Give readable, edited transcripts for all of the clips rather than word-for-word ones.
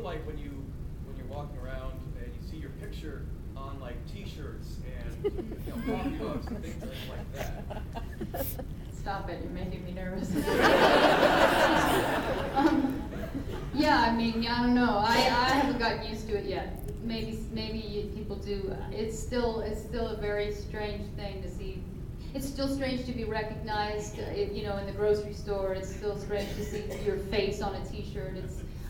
like when you're walking around and you see your picture on like T-shirts and coffee mugs and things like that? Stop it! You're making me nervous. Yeah, I mean, I don't know. I haven't gotten used to it yet. Maybe people do. It's still a very strange thing to see. It's still strange to be recognized, in the grocery store. It's still strange to see your face on a T-shirt.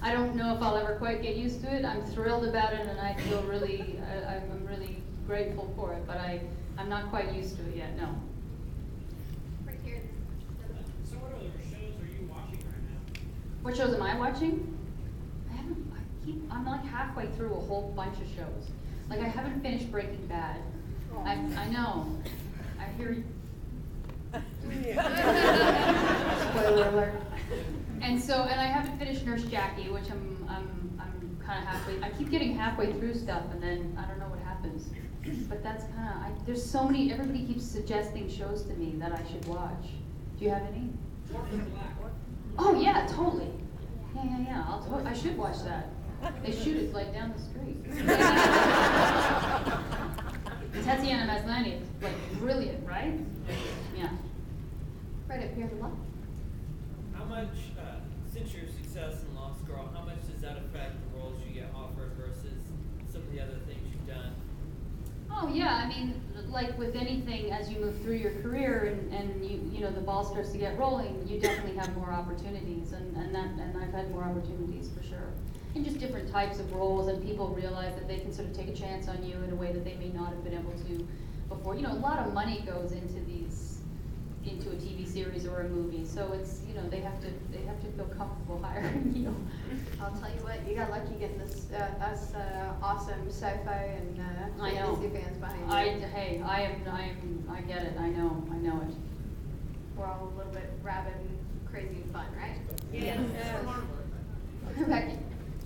I don't know if I'll ever quite get used to it. I'm thrilled about it, and I feel really, I'm really grateful for it. But I'm not quite used to it yet. No. Right here. So what other shows are you watching right now? What shows am I watching? I'm like halfway through a whole bunch of shows. Like I haven't finished Breaking Bad. I know. I hear you. Spoiler alert. And I haven't finished Nurse Jackie, which I'm kind of halfway. I keep getting halfway through stuff, and then I don't know what happens. But that's kind of. There's so many. Everybody keeps suggesting shows to me that I should watch. Do you have any? Orphan Black. Oh yeah, totally. Yeah. I should watch that. They shoot it like down the street. Tatiana Maslany, like brilliant, right? Yeah. Right up here to the left. How much, since your success in Lost Girl, how much does that affect the roles you get offered versus some of the other things you've done? Oh yeah, I mean, like with anything, as you move through your career and you the ball starts to get rolling, you definitely have more opportunities, and I've had more opportunities for sure. And just different types of roles, and people realize that they can sort of take a chance on you in a way that they may not have been able to before. A lot of money goes into a TV series or a movie, so it's they have to feel comfortable hiring you. I'll tell you what, you got lucky getting us awesome sci-fi and fantasy fans behind you. I get it. I know it. We're all a little bit rabid and crazy and fun, right? Yeah. Becky.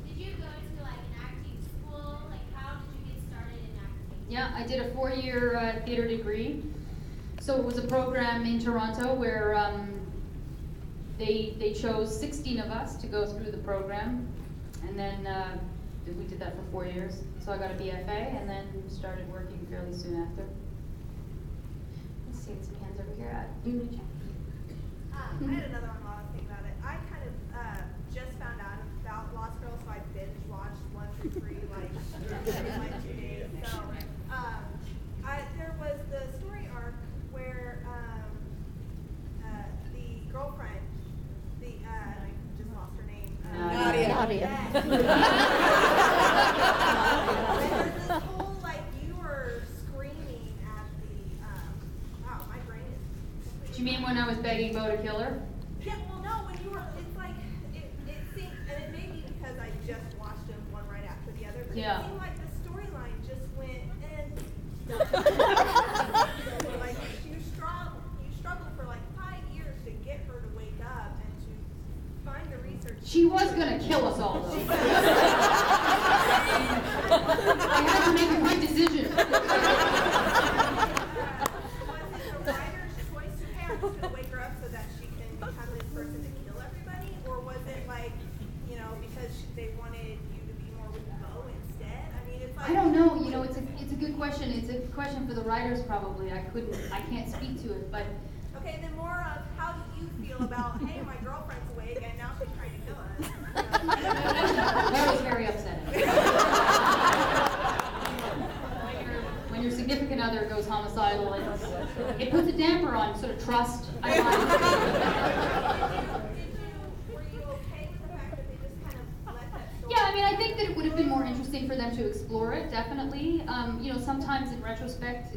Did you go to like an acting school? Like how did you get started in acting? Yeah, I did a 4-year theater degree. So it was a program in Toronto where they chose 16 of us to go through the program, and then we did that for 4 years. So I got a BFA and then started working fairly soon after. Let's see, some hands over here. You need to check. I had another one while I was thinking about it. I kind of just found out about Lost Girl, so I binge watched 1 through 3 like in like 2 days. So there was the story arc where the girlfriend, I just lost her name. Nadia. There's this whole like you were screaming at the wow, my brain is. Do you mean when I was begging Bo to kill her? Yeah, well, no, when you were, it's like, it seemed, and it may be because I just watched them one right after the other, but Yeah. it seemed like the storyline just went, and like, you struggled for like 5 years to get her to wake up and to find the research. She was gonna kill us all, though. I had to make a quick decision. Was it the writer's choice to hey, I'm just gonna wake her up so that she can become this person to kill everybody, or was it like, because they wanted you to be more with Bo instead? I mean, it's like. I don't know. It's a good question. It's a question for the writers probably. I can't speak to it, but. Okay, then more of how do you feel about, hey, my girlfriend's awake and now she's trying to kill us? That was very upsetting. When your significant other goes homicidal, it puts a damper on sort of trust. Were you okay with the fact that they just kind of let that story? Yeah, I mean, I think that it would have been more interesting for them to explore it, definitely. Sometimes in retrospect,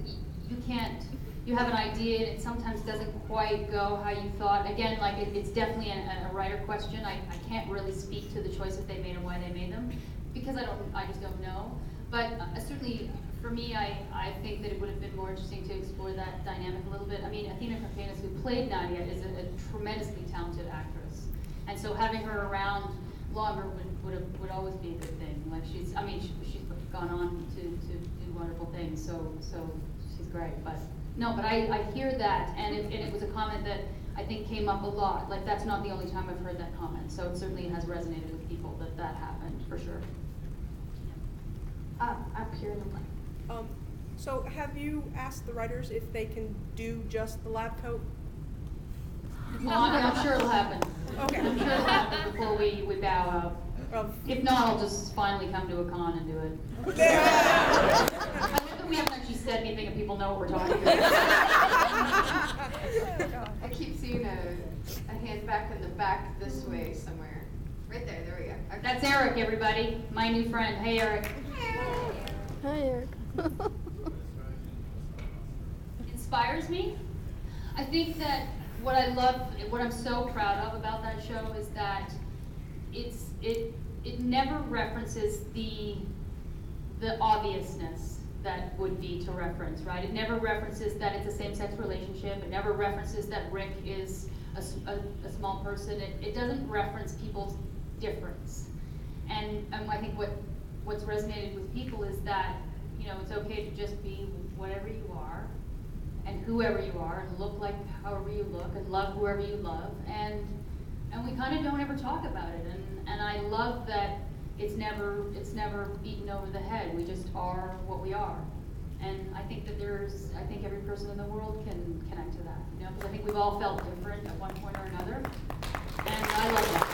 you have an idea and it sometimes doesn't quite go how you thought. Again, like it's definitely a writer question. I can't really speak to the choices they made and why they made them because I just don't know. But certainly for me, I think that it would have been more interesting to explore that dynamic a little bit. I mean, Athena Karpanis, who played Nadia, is a tremendously talented actress. And so having her around longer would always be a good thing. Like she's gone on to do wonderful things, so she's great. But I hear that, and it was a comment that I think came up a lot. Like, that's not the only time I've heard that comment, so it certainly has resonated with people that that happened, for sure. Up here in the front. So have you asked the writers if they can do just the lab coat? I'm sure it'll happen. Okay. I'm sure it'll happen before we bow out. If not, I'll just finally come to a con and do it. We haven't actually said anything and people know what we're talking about. I keep seeing a hand back in the back this way somewhere. Right there, there we go. Okay. That's Eric, everybody, my new friend. Hey, Eric. Hi, Eric. Inspires me. I think that what I love, what I'm so proud of about that show is that it never references the obviousness that would be to reference, right? It never references that it's a same-sex relationship. It never references that Rick is a small person. It doesn't reference people's difference. And I think what's resonated with people is that, you know, it's okay to just be whatever you are and whoever you are and look like however you look and love whoever you love. And we kind of don't ever talk about it. And I love that it's never beaten over the head. We just are what we are. And I think that I think every person in the world can connect to that, you know, because I think we've all felt different at one point or another. And I love that.